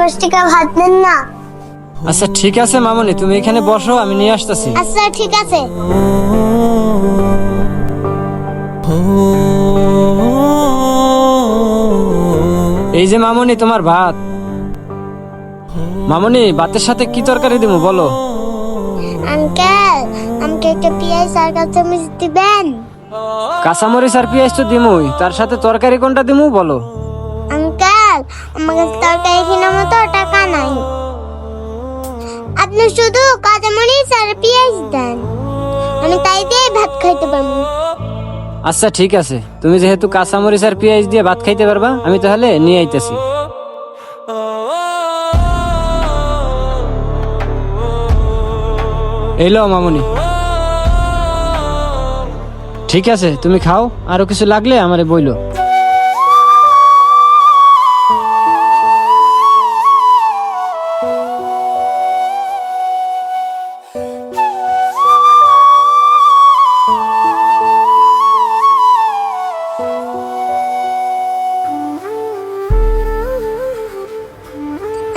10 টাকা ভাত দেন না। আচ্ছা ঠিক আছে মামুনি, তুমি এখানে বসো, আমি নিয়ে আসতেছি। আচ্ছা ঠিক আছে। এই যে মামুনি তোমার ভাত। মামুনি, ভাতের সাথে কি তরকারি দিমু বলো? আঙ্কেল, আমাকে একটা পেঁয়াজ আর কাঁচামরিচ দিবেন? কাঁচামরিচ আর পেঁয়াজ তো দিমুই, তার সাথে তরকারি কোনটা দিমু বলো? আঙ্কেল, আমার কাছে তরকারি কেনার মতো টাকা নাই। আপনি শুধু কাঁচামরিচ আর পেঁয়াজ দেন, আমি তাই দিয়ে ভাত খাইতে পারবো। আচ্ছা ঠিক আছে, তুমি যেহেতু কাঁচামরিচ আর পেঁয়াজ দিয়ে ভাত খাইতে পারবা, আমি তাহলে নিয়ে আইতেছি। এলো মামুনি। ঠিক আছে, তুমি খাও, আরো কিছু লাগলে আমারে বইলো।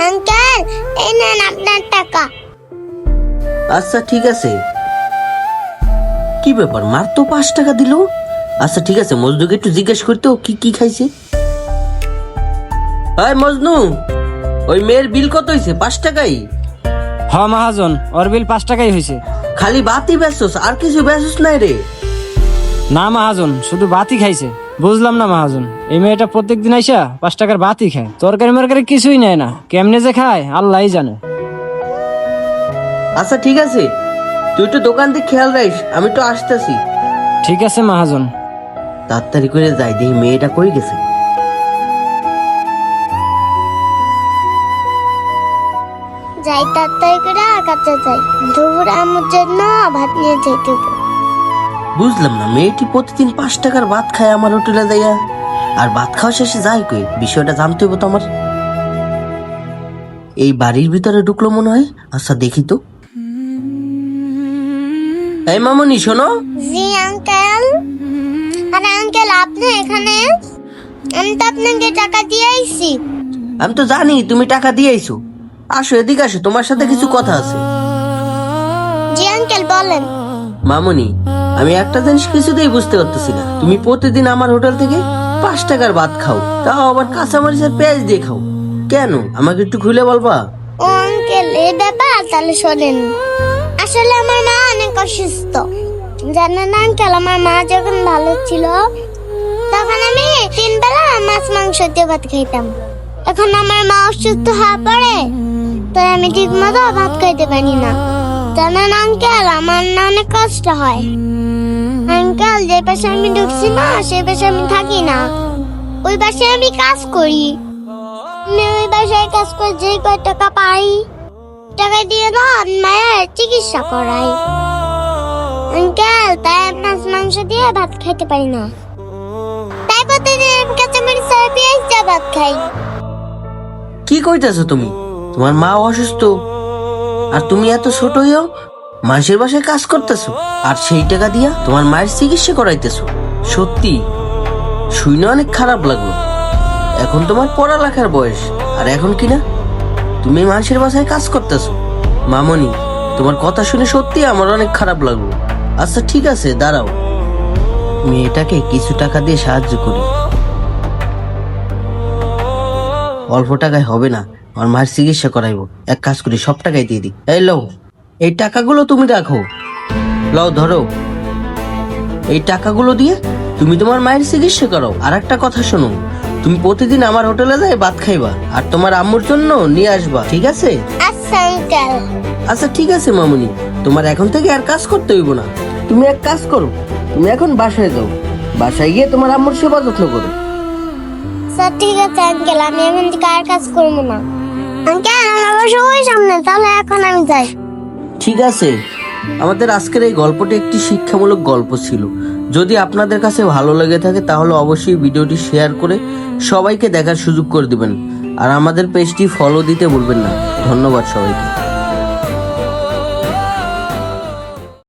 আঙ্কেল, এই নেন আপনার টাকা। আচ্ছা ঠিক আছে। কি ব্যাপার, মার তো 5 টাকা দিল। আচ্ছা ঠিক আছে, মজনুকে একটু জিজ্ঞেস করতে ও কি কি খাইছে। হাই মজনু, ওই মেয়ের বিল কত হয়েছে? 5 টাকাই? হ মহাজন, ওর বিল 5 টাকাই হয়েছে। খালি বাতি বেচছস, আর কিছু বেচছস নাই রে? না মহাজন, শুধু ভাতই খাইছে। বুঝলাম না মহাজন, এই মেয়েটা প্রত্যেকদিন আইসা 5 টাকার ভাতই খায়, তরকারি মরকারি কিছুই নেয় না। কেমনে যে খায় আল্লাহই জানে। আচ্ছা ঠিক আছে, তুই তো দোকান থেকে খেয়াল রাখিস, আমি তো আসতেছি। ঠিক আছে মহাজন। তাড়াতাড়ি করে যাই, দেখি মেয়েটা কই গেছে। যাই তাড়াতাড়ি করে আর কাছে যাই, দুপুর আমার জন্য ভাত নিয়ে যেতে হবে। বুঝলাম না, মেয়েটি প্রতিদিন 5 টাকার ভাত খায় আমার হোটেলে যাইয়া, আর ভাত খাওয়া শেষে যায় কই? বিষয়টা জানতে হবে তো আমার। এই বাড়ির ভিতরে ঢুকলো মনে হয়। আচ্ছা দেখি তো। এই মামুনি শোনো। জি আঙ্কেল। আরে আঙ্কেল, আপনি এখানে? আমি তো আপনাকে টাকা দিয়ে আইছি। আমি তো জানি তুমি টাকা দিয়ে আইছো। আসো এদিকে আসো, তোমার সাথে কিছু কথা আছে। জি আঙ্কেল, বলেন। মামুনি, আমি একটা জিনিস কিছুতেই বুঝতে পারতেছি না। তুমি প্রতিদিন আমার হোটেল থেকে 5 টাকার ভাত খাও, তাও আবার কাঁচামরিচ আর পেঁয়াজ দিয়ে খাও। কেন, আমাকে একটু খুলে বলবা? ও আঙ্কেল, এই ব্যাপার তাহলে শোনেন। আসলে আমার মা অনেক অসুস্থ, জানেন আঙ্কেল। আমার মা যখন ভালো ছিল তখন আমি 3 বেলা মাছ মাংস দিয়ে ভাত খাইতাম। এখন আমার মা অসুস্থ হওয়ার পরে তাই আমি ঠিক মতো ভাত খাইতে পারি না। জানেন আঙ্কেল, আমার না অনেক কষ্ট হয়। আঙ্কেল, যে পাশে আমি ঢুকছি না সেই পাশে আমি থাকি না, ওই পাশে আমি কাজ করি। আমি ওই বাসায় কাজ করে যে কয় টাকা পাই, টাকা দিয়ে না মায়ের চিকিৎসা করাই। আঙ্কেল, তাই মাছ মাংস দিয়ে ভাত খাইতে পারি না, তাই প্রতিদিন কাঁচামরিচ আর পেঁয়াজ দিয়ে ভাত খাই। কি কইতাছো তুমি? তোমার মা অসুস্থ আর তুমি এত ছোট হয়েও মানুষের বাসায় কাজ করতেছো, আর সেই টাকা দিয়া তোমার মায়ের চিকিৎসা করাইতেছো? সত্যি শুনে অনেক খারাপ লাগলো। এখন তোমার পড়ালেখার বয়স, আর এখন কিনা তুমি মানুষের বাসায় কাজ করতেছো। মামনি, তোমার কথা শুনে সত্যি আমার অনেক খারাপ লাগলো। আচ্ছা ঠিক আছে, দাঁড়াও, মেয়েটাকে কিছু টাকা দিয়ে সাহায্য করি। অল্প টাকায় হবে না, আমার মায়ের চিকিৎসা করাইবো। এক কাজ করি, সব টাকাই দিয়ে দিই। এই লও, এই টাকাগুলো তুমি রাখো। লও ধরো, এই টাকাগুলো দিয়ে তুমি তোমার মায়ের চিকিৎসা করো। আর একটা কথা শোনো, তুমি প্রতিদিন আমার হোটেলে যাই ভাত খাইবা, আর তোমার আম্মুর জন্য নিয়ে আসবা, ঠিক আছে? আচ্ছা আঙ্কেল। আচ্ছা ঠিক আছে মামুনি, তোমার এখন থেকে আর কাজ করতে হইব না। তুমি এক কাজ করো, তুমি এখন বাসায় যাও, বাসায় গিয়ে তোমার আম্মুর সেবা যত্ন করো। স্যার ঠিক আছে আঙ্কেল, আমি এখন থেকে আর কাজ করবো না। আঙ্কেল, আমার বাসা ওই সামনে, তাহলে এখন আমি যাই। ঠিক আছে, আমাদের আজকের এই গল্পটি একটি শিক্ষামূলক গল্প ছিল। যদি আপনাদের কাছে ভালো লেগে থাকে তাহলে অবশ্যই ভিডিওটি শেয়ার করে সবাইকে দেখার সুযোগ করে দিবেন, আর আমাদের পেজটি ফলো দিতে ভুলবেন না। ধন্যবাদ সবাইকে।